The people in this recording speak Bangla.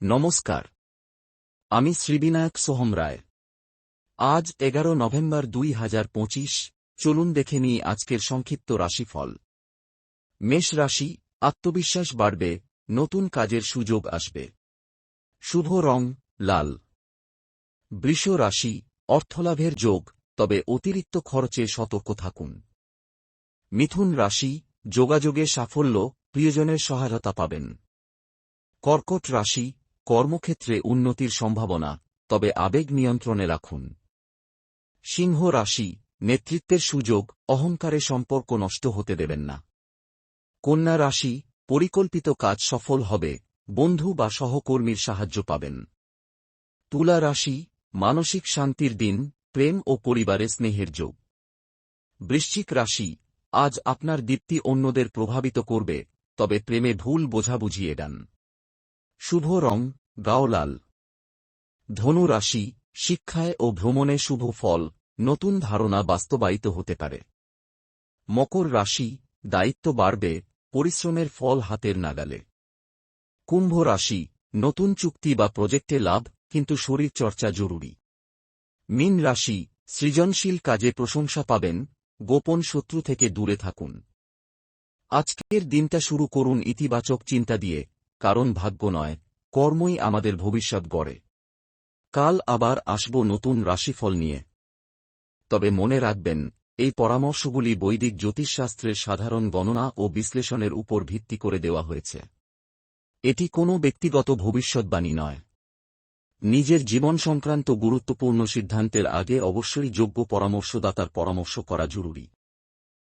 নমস্কার, আমি শ্রীবিনায়ক সোহম রায়। আজ 11 নভেম্বর 2025। চলুন দেখে নিই আজকের সংক্ষিপ্ত রাশিফল। মেষ রাশি, আত্মবিশ্বাস বাড়বে, নতুন কাজের সুযোগ আসবে। শুভ রং লাল। বৃষ রাশি, অর্থলাভের যোগ, তবে অতিরিক্ত খরচে সতর্ক থাকুন। মিথুন রাশি, যোগাযোগে সাফল্য, প্রিয়জনের সহায়তা পাবেন। কর্কট রাশি, কর্মক্ষেত্রে উন্নতির সম্ভাবনা, তবে আবেগ নিয়ন্ত্রণে রাখুন। সিংহ রাশি, নেতৃত্বের সুযোগ, অহংকারে সম্পর্ক নষ্ট হতে দেবেন না। কন্যা রাশি, পরিকল্পিত কাজ সফল হবে, বন্ধু বা সহকর্মীর সাহায্য পাবেন। তুলা রাশি, মানসিক শান্তির দিন, প্রেম ও পরিবারে স্নেহের যোগ। বৃশ্চিক রাশি, আজ আপনার দীপ্তি অন্যদের প্রভাবিত করবে, তবে প্রেমে ভুল বোঝাবুঝি এড়ান। শুভ রং গাঢ় লাল। ধনু রাশি, শিক্ষায় ও ভ্রমণে শুভ ফল, নতুন ধারণা বাস্তবায়িত হতে পারে। মকর রাশি, দায়িত্ব বাড়বে, পরিশ্রমের ফল হাতের নাগালে। কুম্ভ রাশি, নতুন চুক্তি বা প্রজেক্টে লাভ, কিন্তু শরীরচর্চা জরুরি। মীন রাশি, সৃজনশীল কাজে প্রশংসা পাবেন, গোপন শত্রু থেকে দূরে থাকুন। আজকের দিনটা শুরু করুন ইতিবাচক চিন্তা দিয়ে, কারণ ভাগ্য নয়, কর্মই আমাদের ভবিষ্যৎ গড়ে। কাল আবার আসব নতুন রাশিফল নিয়ে। তবে মনে রাখবেন, এই পরামর্শগুলি বৈদিক জ্যোতিষশাস্ত্রের সাধারণ গণনা ও বিশ্লেষণের উপর ভিত্তি করে দেওয়া হয়েছে। এটি কোনো ব্যক্তিগত ভবিষ্যৎবাণী নয়। নিজের জীবন সংক্রান্ত গুরুত্বপূর্ণ সিদ্ধান্তের আগে অবশ্যই যোগ্য পরামর্শদাতার পরামর্শ করা জরুরি।